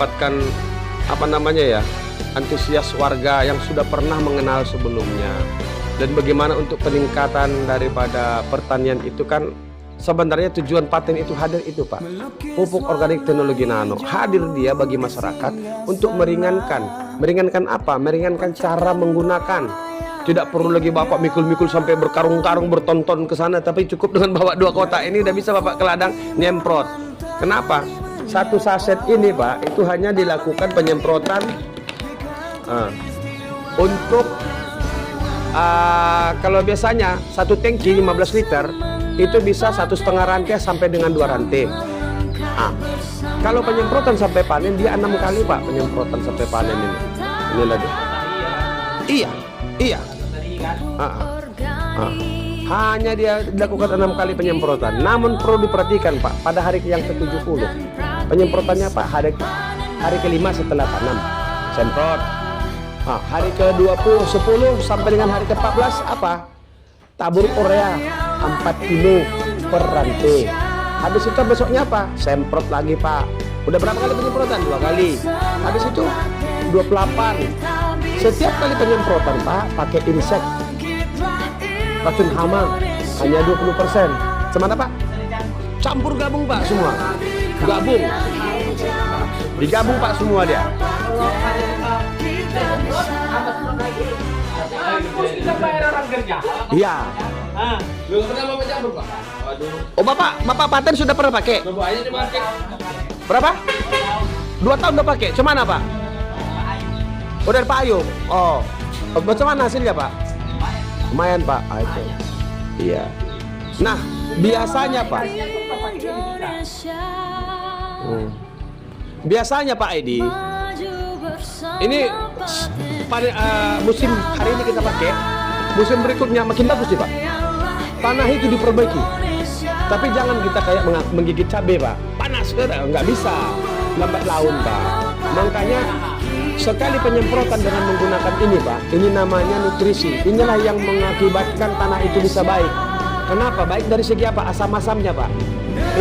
mendapatkan apa namanya ya, antusias warga yang sudah pernah mengenal sebelumnya. Dan bagaimana untuk peningkatan daripada pertanian itu kan sebenarnya tujuan paten itu hadir itu Pak. Pupuk organik teknologi nano hadir dia bagi masyarakat untuk meringankan apa? Meringankan cara menggunakan. Tidak perlu lagi Bapak mikul-mikul sampai berkarung-karung bertonton ke sana, tapi cukup dengan bawa 2 kotak ini udah bisa Bapak ke ladang nyemprot. Kenapa? Satu saset ini Pak itu hanya dilakukan penyemprotan untuk kalau biasanya satu tangki 15 liter itu bisa 1,5 rantai sampai dengan 2 rantai. Kalau penyemprotan sampai panen dia 6 kali Pak, penyemprotan sampai panen ini. Inilah dia. Iya. Hanya dia dilakukan 6 kali penyemprotan. Namun perlu diperhatikan Pak, pada hari yang ke-70 penyemprotannya Pak hari ke-5 setelah tanam semprot. Hari ke-20 10 sampai dengan hari ke-14 apa? Tabur urea 4 kilo per rantai. Habis itu besoknya apa? Semprot lagi Pak. Udah berapa kali penyemprotan? 2 kali. Habis itu 28. Setiap kali penyemprotan Pak pakai insek racun hama hanya 20%. Semana Pak? Campur gabung Pak semua. Gabung. Digabung Pak semua dia. Iya. Oh Bapak paten sudah pernah pakai? Berapa? 2 tahun udah pakai. Cuman apa? Udah Pak Ayu. Oh. Bagaimana hasilnya Pak? Lumayan Pak. Itu. Iya. Nah, biasanya Pak. Biasanya Pak Edi. Ini pada musim hari ini kita pakai, musim berikutnya makin bagus sih Pak. Tanah itu diperbaiki. Tapi jangan kita kayak menggigit cabai Pak. Panas nggak bisa, lambat laun Pak. Makanya sekali penyemprotan dengan menggunakan ini Pak, ini namanya nutrisi. Inilah yang mengakibatkan tanah itu bisa baik. Kenapa? Baik dari segi apa? Asam-asamnya Pak.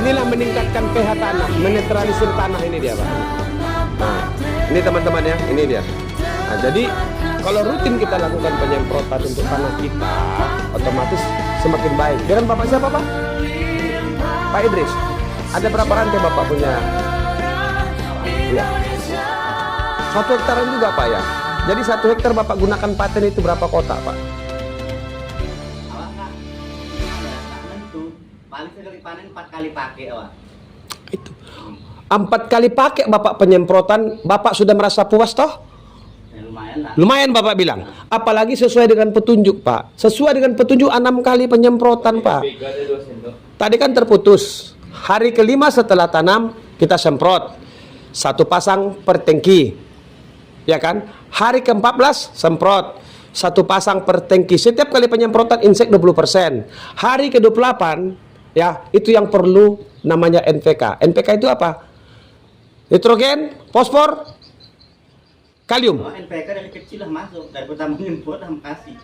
Inilah meningkatkan pH tanah, menetralisir tanah ini dia Pak. Nah, ini teman-teman ya, ini dia. Nah, jadi kalau rutin kita lakukan penyemprotan untuk tanah kita, otomatis semakin baik. Dengan Bapak siapa Pak? Pak Idris. Ada berapa rantai Bapak punya? Ya. 1 hektaran juga Pak ya. Jadi 1 hektar Bapak gunakan paten itu berapa kotak Pak? Paling sekali panen 4 kali pakai Pak. Itu 4 kali pakai Bapak penyemprotan, Bapak sudah merasa puas toh? Ya, lumayan lah. Lumayan Bapak bilang. Apalagi sesuai dengan petunjuk Pak. Sesuai dengan petunjuk 6 kali penyemprotan Pak. Tadi kan terputus. Hari ke-5 setelah tanam kita semprot 1 pasang per tangki. Ya kan? Hari ke-14 semprot 1 pasang per tangki. Setiap kali penyemprotan insek 20%. Hari ke-28 ya, itu yang perlu namanya NPK. NPK itu apa? Nitrogen, fosfor, kalium. NPK dari kecil lah masuk, dari pertama nyemprot sama kasih.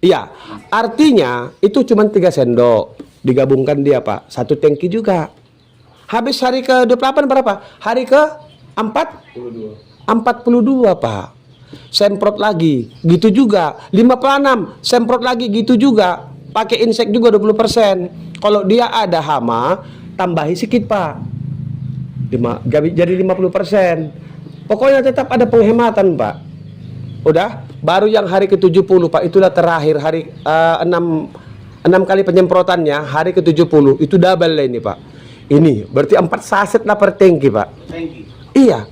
Iya, artinya itu cuma 3 sendok. Digabungkan dia Pak, 1 tangki juga. Habis hari ke-28 berapa? Hari ke-42 Pak. Semprot lagi, gitu juga. 56, semprot lagi, gitu juga. Pakai insek juga 20%. Kalau dia ada hama, tambahi sedikit Pak. Jadi 50%. Pokoknya tetap ada penghematan Pak. Udah, baru yang hari ke-70 Pak, itulah terakhir hari 6 kali penyemprotannya, hari ke-70 itu double lah ini Pak. Ini berarti 4 saset lah per tangki Pak. Tangki. Iya.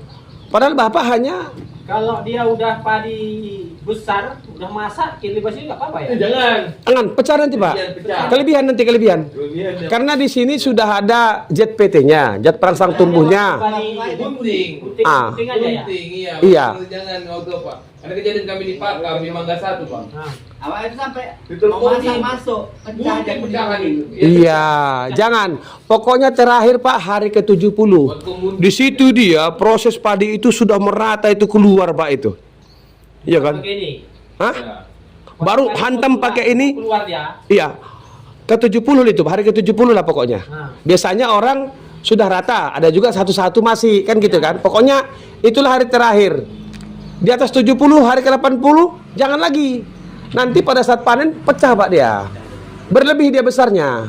Padahal Bapak hanya kalau dia udah padi besar, udah masak, kilibasnya nggak apa-apa ya? jangan pecah nanti Pak. Kelebihan nanti kelebihan. Karena di sini sudah ada ZPT-nya, zat perangsang tumbuhnya. Gunting aja ya? Iya. Jangan ngobrol Pak. Ada kejadian kami di Pakar, di Mangga 1 Pak. Awal itu sampai Ditelepon mau masuk, pecah aja pecahan itu. Iya, jangan. Pokoknya terakhir Pak hari ke-70. Di situ dia proses padi itu sudah merata itu keluar Pak itu. Iya kan? Pakai ini. Hah? Baru hantam pakai ini. Keluar dia. Iya. Ke-70 itu, hari ke-70 lah pokoknya. Biasanya orang sudah rata, ada juga satu-satu masih, kan gitu kan. Pokoknya itulah hari terakhir. Di atas 70, hari ke-80, jangan lagi. Nanti pada saat panen pecah Pak dia. Berlebih dia besarnya.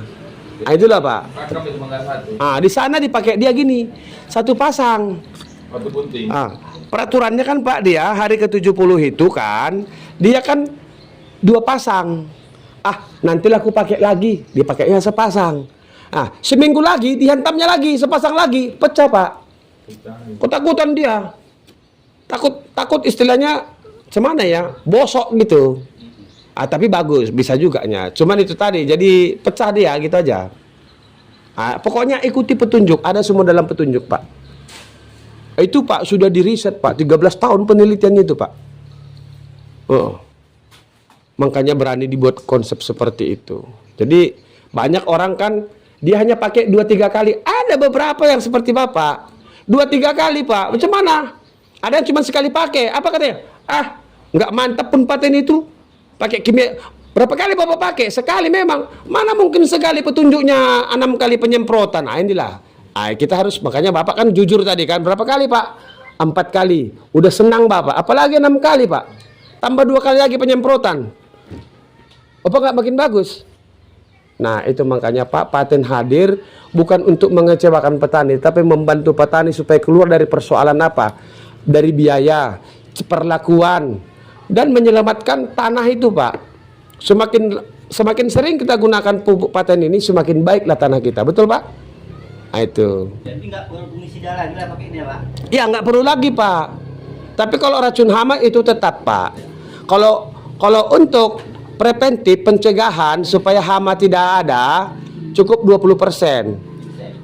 Nah, itulah Pak. Pakam itu mangga satu. Ah, di sana dipakai dia gini, satu pasang. Satu bunting. Ah, peraturannya kan Pak dia hari ke-70 itu kan, dia kan 2 pasang. Ah, nantilah aku pakai lagi, dipakainya sepasang. Ah, seminggu lagi dihantamnya lagi, sepasang lagi, pecah Pak. Ketakutan dia. Takut istilahnya semana ya, bosok gitu. Ah, tapi bagus, bisa juga nya. Cuman itu tadi, jadi pecah dia gitu aja. Ah, pokoknya ikuti petunjuk, ada semua dalam petunjuk Pak. Itu Pak sudah di riset Pak, 13 tahun penelitiannya itu Pak. Oh. Makanya berani dibuat konsep seperti itu. Jadi banyak orang kan dia hanya pakai 2-3 kali. Ada beberapa yang seperti Bapak 2-3 kali Pak. Macam mana? Ada yang cuma sekali pakai. Apa katanya? Ah, nggak mantap pun paten itu. Pakai kimia. Berapa kali Bapak pakai? Sekali memang. Mana mungkin sekali petunjuknya 6 kali penyemprotan. Nah inilah. Ah, kita harus, makanya Bapak kan jujur tadi kan. Berapa kali Pak? 4 kali. Udah senang Bapak. Apalagi 6 kali Pak. Tambah 2 kali lagi penyemprotan. Apa nggak makin bagus? Nah itu makanya Pak, paten hadir bukan untuk mengecewakan petani, tapi membantu petani supaya keluar dari persoalan apa? Dari biaya, perlakuan, dan menyelamatkan tanah itu Pak. Semakin sering kita gunakan pupuk paten ini, semakin baiklah tanah kita. Betul Pak? Nah itu. Jadi nggak perlu pengisida lagi lah pakai ini ya Pak. Ya nggak perlu lagi Pak. Tapi kalau racun hama itu tetap Pak. Kalau untuk preventif pencegahan supaya hama tidak ada cukup 20%.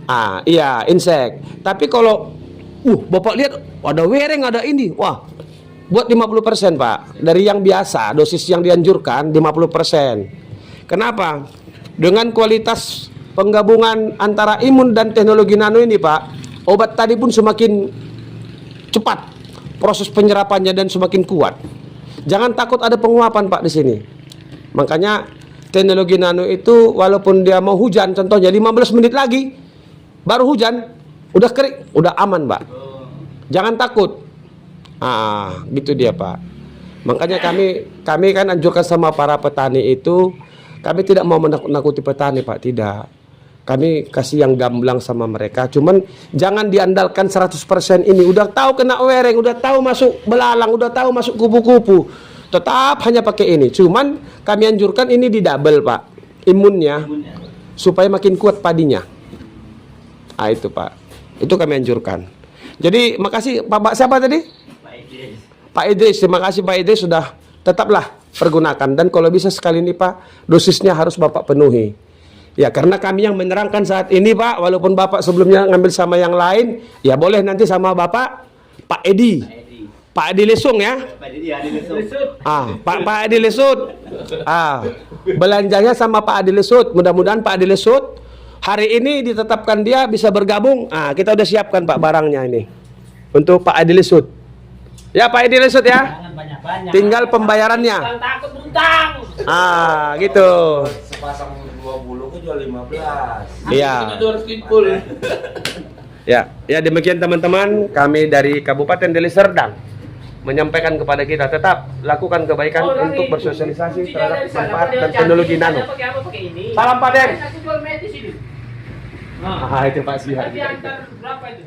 Ah, iya, insek. Tapi kalau Bapak lihat ada wereng, ada ini. Wah, buat 50% Pak. Dari yang biasa, dosis yang dianjurkan 50%. Kenapa? Dengan kualitas penggabungan antara imun dan teknologi nano ini Pak, obat tadi pun semakin cepat proses penyerapannya dan semakin kuat. Jangan takut ada penguapan Pak di sini. Makanya teknologi nano itu walaupun dia mau hujan, contohnya 15 menit lagi baru hujan, udah kering, udah aman Pak. Jangan takut. Ah, gitu dia Pak. Makanya kami kan anjurkan sama para petani itu, kami tidak mau menakut-nakuti petani Pak, tidak. Kami kasih yang gamblang sama mereka, cuman jangan diandalkan 100% ini. Udah tahu kena wereng, udah tahu masuk belalang, udah tahu masuk kupu-kupu, tetap hanya pakai ini. Cuman kami anjurkan ini di double Pak, imunnya, supaya makin kuat padinya. Ah itu Pak, itu kami anjurkan. Jadi makasih Pak siapa tadi? Pak Idris. Pak Idris, terima kasih Pak Idris sudah tetaplah pergunakan. Dan kalau bisa sekali ini Pak, dosisnya harus Bapak penuhi. Ya karena kami yang menerangkan saat ini Pak, walaupun Bapak sebelumnya ngambil sama yang lain, ya boleh nanti sama Bapak Pak Edi. Pak Edi Lesung ya. Pak Edi ada lesut. Ah, Pak Edi Lesut. Ah, belanjanya sama Pak Edi Lesut. Mudah-mudahan Pak Edi Lesut hari ini ditetapkan dia bisa bergabung. Ah, kita udah siapkan Pak barangnya ini untuk Pak Edi Lesut. Ya Pak Edi Lesut ya. Jangan banyak-banyak. Tinggal pembayarannya. Jangan takut berutang. Ah, gitu. Sepasang 20 ke jual 15. Iya. Kita 200 kumpul. Ya, demikian teman-teman, kami dari Kabupaten Deli Serdang menyampaikan kepada kita tetap lakukan kebaikan untuk bersosialisasi terhadap manfaat dan teknologi nano. Salam Pak Den. Aku jual medis ini. Ah, itu Pak Sihat. Nanti antar berapa itu?